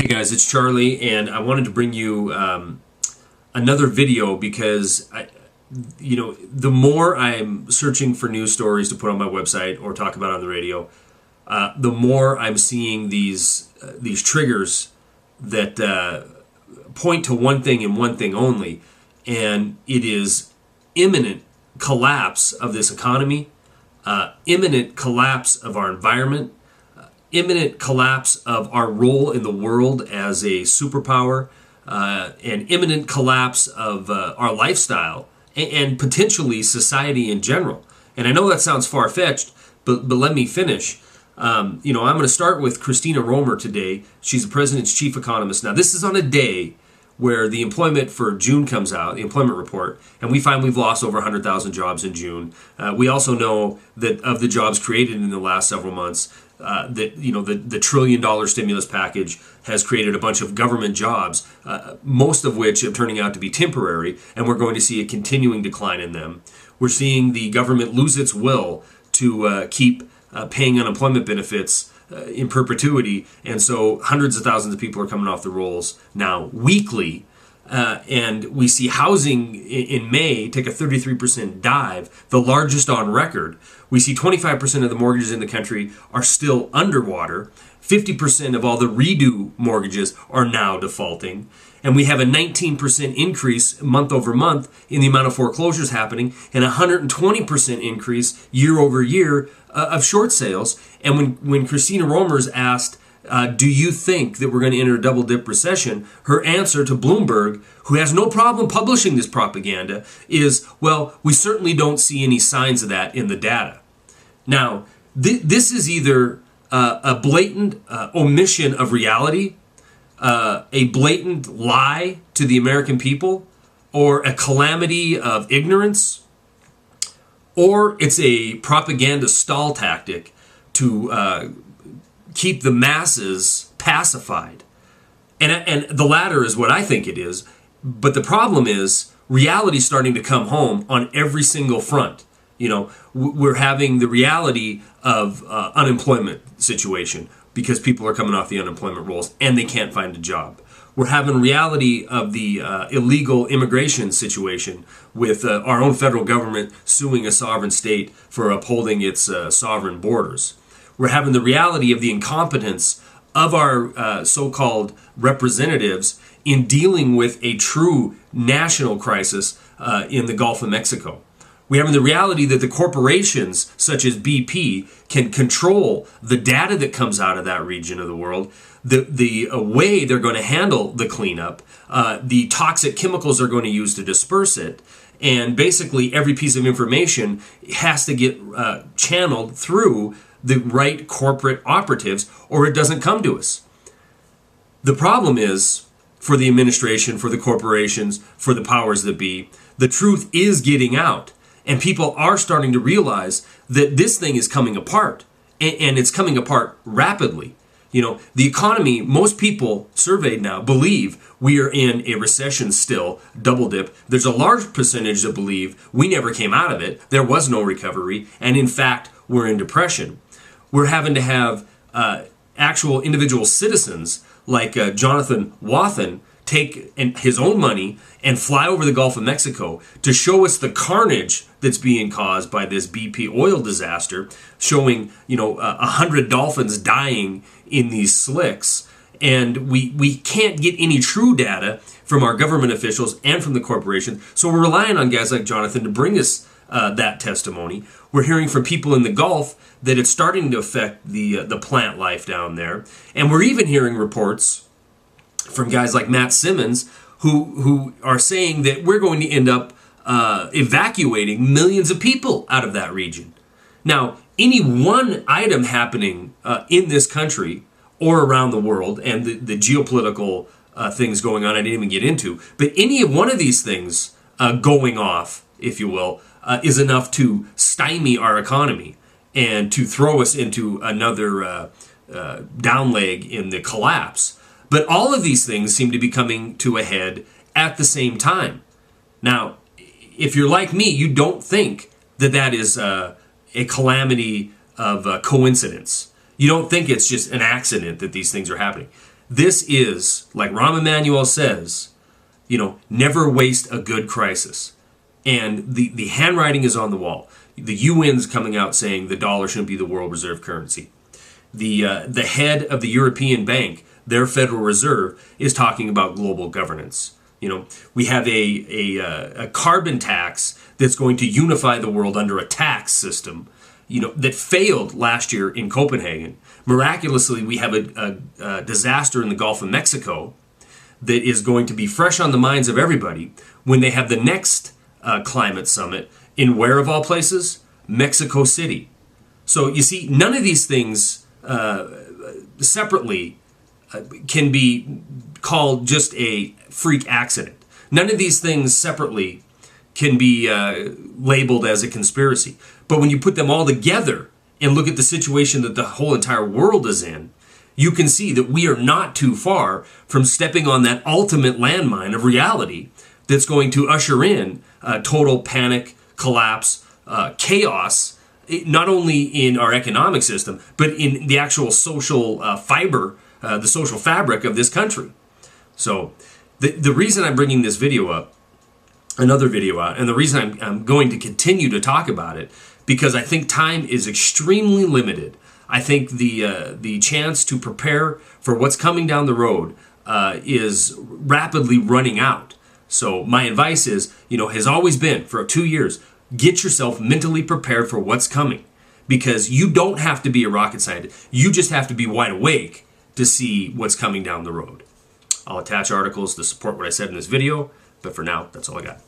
Hey guys, it's Charlie, and I wanted to bring you another video because the more I'm searching for news stories to put on my website or talk about on the radio, the more I'm seeing these triggers that point to one thing and one thing only, and it is imminent collapse of this economy, imminent collapse of our environment, imminent collapse of our role in the world as a superpower, and imminent collapse of our lifestyle and potentially society in general. And I know that sounds far-fetched, but let me finish. I'm going to start with Christina Romer today. She's the president's chief economist. Now, this is on a day where the employment for June comes out, the employment report, and we find we've lost over 100,000 jobs in June. We also know that of the jobs created in the last several months, the $1 trillion stimulus package has created a bunch of government jobs, most of which are turning out to be temporary, and we're going to see a continuing decline in them. We're seeing the government lose its will to keep paying unemployment benefits in perpetuity, and so hundreds of thousands of people are coming off the rolls now weekly. And we see housing in May take a 33% dive, the largest on record. We see 25% of the mortgages in the country are still underwater. 50% of all the redo mortgages are now defaulting. And we have a 19% increase month over month in the amount of foreclosures happening, and a 120% increase year over year of short sales. And when Christina Romer's asked, do you think that we're going to enter a double dip recession? Her answer to Bloomberg, who has no problem publishing this propaganda, is, well, we certainly don't see any signs of that in the data. Now, this is either a blatant omission of reality, a blatant lie to the American people, or a calamity of ignorance, or it's a propaganda stall tactic to keep the masses pacified. And the latter is what I think it is. But the problem is reality's starting to come home on every single front. We're having the reality of unemployment situation because people are coming off the unemployment rolls and they can't find a job. We're having reality of the illegal immigration situation with our own federal government suing a sovereign state for upholding its sovereign borders. We're having the reality of the incompetence of our so-called representatives in dealing with a true national crisis in the Gulf of Mexico. We're having the reality that the corporations such as BP can control the data that comes out of that region of the world, the way they're going to handle the cleanup, the toxic chemicals they're going to use to disperse it, and basically every piece of information has to get channeled through the right corporate operatives, or it doesn't come to us. The problem is, for the administration, for the corporations, for the powers that be, the truth is getting out. And people are starting to realize that this thing is coming apart. And it's coming apart rapidly. The economy, most people surveyed now believe we are in a recession still, double dip. There's a large percentage that believe we never came out of it. There was no recovery. And in fact, we're in depression. We're having to have actual individual citizens like Jonathan Wathen take his own money and fly over the Gulf of Mexico to show us the carnage that's being caused by this BP oil disaster, showing 100 dolphins dying in these slicks. And we can't get any true data from our government officials and from the corporations. So we're relying on guys like Jonathan to bring us that testimony. We're hearing from people in the Gulf that it's starting to affect the plant life down there. And we're even hearing reports from guys like Matt Simmons who are saying that we're going to end up evacuating millions of people out of that region. Now, any one item happening in this country or around the world, and the geopolitical things going on I didn't even get into, but any of one of these things going off, if you will, is enough to stymie our economy and to throw us into another down leg in the collapse. But all of these things seem to be coming to a head at the same time. Now, if you're like me, you don't think that is a calamity of coincidence. You don't think it's just an accident that these things are happening. This is, like Rahm Emanuel says, never waste a good crisis. And the handwriting is on the wall. The UN's coming out saying the dollar shouldn't be the world reserve currency. The head of the European Bank, their Federal Reserve, is talking about global governance. We have a carbon tax that's going to unify the world under a tax system, that failed last year in Copenhagen. Miraculously, we have a disaster in the Gulf of Mexico that is going to be fresh on the minds of everybody when they have the next climate summit in where of all places? Mexico City. So you see, none of these things separately can be called just a freak accident. None of these things separately can be labeled as a conspiracy. But when you put them all together and look at the situation that the whole entire world is in, you can see that we are not too far from stepping on that ultimate landmine of reality that's going to usher in total panic, collapse, chaos, not only in our economic system, but in the actual social fiber, the social fabric of this country. So the reason I'm bringing this video up, another video out, and the reason I'm going to continue to talk about it, because I think time is extremely limited. I think the chance to prepare for what's coming down the road is rapidly running out. So my advice is, has always been for 2 years, get yourself mentally prepared for what's coming, because you don't have to be a rocket scientist. You just have to be wide awake to see what's coming down the road. I'll attach articles to support what I said in this video, but for now, that's all I got.